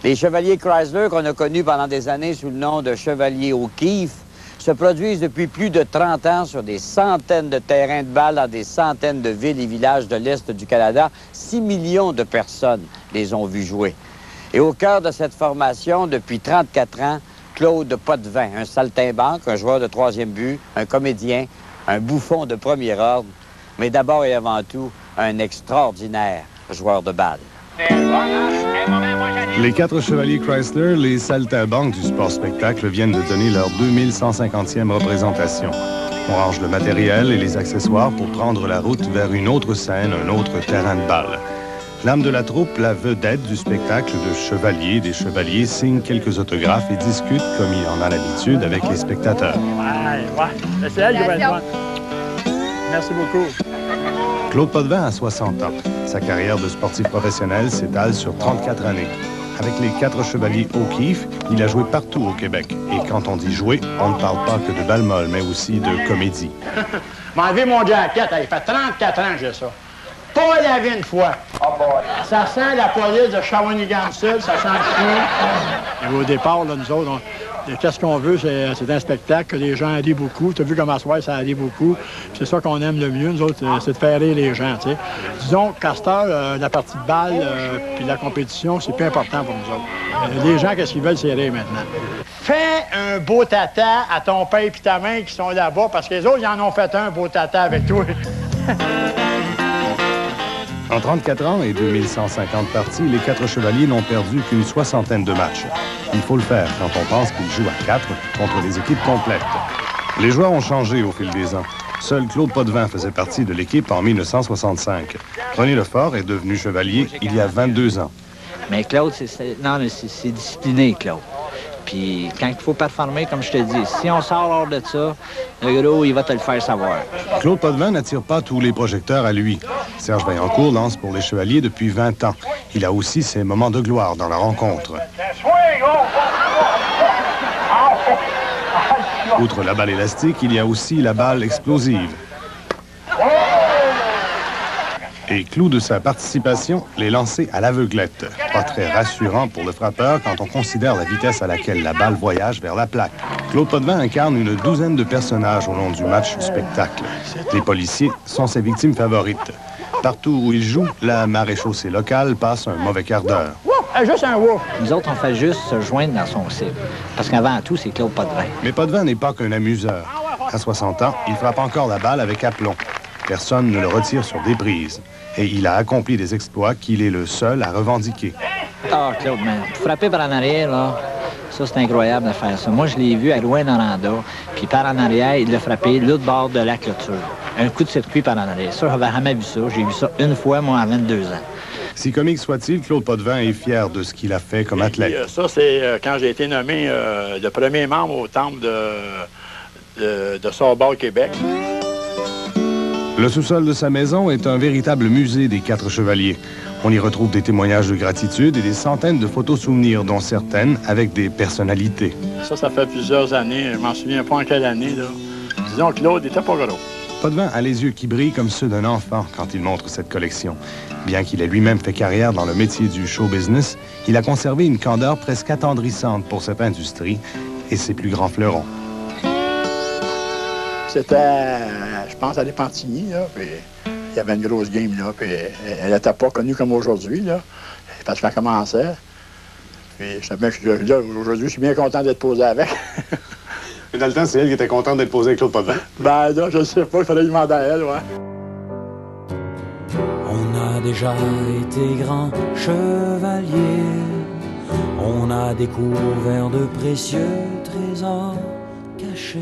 Les chevaliers Chrysler, qu'on a connus pendant des années sous le nom de chevaliers O'Keefe, se produisent depuis plus de 30 ans sur des centaines de terrains de balle dans des centaines de villes et villages de l'Est du Canada. 6 millions de personnes les ont vus jouer. Et au cœur de cette formation, depuis 34 ans, Claude Potvin, un saltimbanque, un joueur de troisième but, un comédien, un bouffon de premier ordre, mais d'abord et avant tout, un extraordinaire joueur de balle. Les 4 chevaliers Chrysler, les saltimbanques du sport-spectacle, viennent de donner leur 2150e représentation. On range le matériel et les accessoires pour prendre la route vers une autre scène, un autre terrain de balle. L'âme de la troupe, la vedette du spectacle de chevaliers, des chevaliers signent quelques autographes et discutent, comme il en a l'habitude, avec les spectateurs. Ouais. C'est elle qui va être bonne. Merci beaucoup. Claude Potvin a 60 ans. Sa carrière de sportif professionnel s'étale sur 34 années. Avec les 4 chevaliers O'Keefe, il a joué partout au Québec. Et quand on dit jouer, on ne parle pas que de balle molle, mais aussi de comédie. M'a enlevé mon jacket, il fait 34 ans que j'ai ça. Pas lavé une fois. Ça sent la police de Shawinigan-Sud, ça sent le chien. Au départ, là, nous autres, qu'est-ce qu'on veut, c'est un spectacle que les gens allient beaucoup. Tu as vu comme à soir, ça allie beaucoup. C'est ça qu'on aime le mieux, nous autres, c'est de faire rire les gens, tu sais. Disons qu'à cette heure, la partie de balle puis la compétition, c'est plus important pour nous autres. Les gens, qu'est-ce qu'ils veulent, c'est rire maintenant. Fais un beau tata à ton père et ta mère qui sont là-bas, parce que les autres, ils en ont fait un beau tata avec toi. En 34 ans et 2150 parties, les 4 chevaliers n'ont perdu qu'une soixantaine de matchs. Il faut le faire quand on pense qu'ils jouent à 4 contre des équipes complètes. Les joueurs ont changé au fil des ans. Seul Claude Potvin faisait partie de l'équipe en 1965. René Lefort est devenu chevalier il y a 22 ans. Mais Claude, c'est discipliné, Claude. Puis quand il faut performer, comme je te dis, si on sort hors de ça, le gros, il va te le faire savoir. Claude Potvin n'attire pas tous les projecteurs à lui. Serge Vaillancourt lance pour les chevaliers depuis 20 ans. Il a aussi ses moments de gloire dans la rencontre. Outre la balle élastique, il y a aussi la balle explosive. Et clou de sa participation, les lancers à l'aveuglette. Pas très rassurant pour le frappeur quand on considère la vitesse à laquelle la balle voyage vers la plaque. Claude Potvin incarne une douzaine de personnages au long du match spectacle. Les policiers sont ses victimes favorites. Partout où il joue, la maréchaussée locale passe un mauvais quart d'heure. Juste un wow! Nous autres, on fait juste se joindre dans son cycle. Parce qu'avant tout, c'est Claude Potvin. Mais Potvin n'est pas qu'un amuseur. À 60 ans, il frappe encore la balle avec aplomb. Personne ne le retire sur des prises. Et il a accompli des exploits qu'il est le seul à revendiquer. Ah, Claude, man, frapper par en arrière, là, ça, c'est incroyable de faire ça. Moi, je l'ai vu à Rouyn-Noranda, puis par en arrière, il l'a frappé l'autre bord de la clôture. Un coup de circuit par en arrière. Ça, j'avais jamais vu ça. J'ai vu ça une fois, moi, à 22 ans. Si comique soit-il, Claude Potvin est fier de ce qu'il a fait comme athlète. Et, ça, c'est quand j'ai été nommé le premier membre au temple de Sorbonne, Québec. Le sous-sol de sa maison est un véritable musée des 4 chevaliers. On y retrouve des témoignages de gratitude et des centaines de photos souvenirs, dont certaines avec des personnalités. Ça fait plusieurs années. Je m'en souviens pas en quelle année, là. Disons que Claude était pas gros. Potvin a les yeux qui brillent comme ceux d'un enfant quand il montre cette collection. Bien qu'il ait lui-même fait carrière dans le métier du show business, il a conservé une candeur presque attendrissante pour cette industrie et ses plus grands fleurons. C'était, je pense, à l'Épantigny, là, puis il y avait une grosse game, là, puis elle n'était pas connue comme aujourd'hui, là, parce qu'elle commençait. Puis là, aujourd'hui, je suis bien content d'être posé avec. Et dans le temps, c'est elle qui était contente d'être posée avec Claude Potvin? Ben là, je ne sais pas, il fallait lui demander à elle, ouais. On a déjà été grands chevaliers, on a découvert de précieux trésors cachés.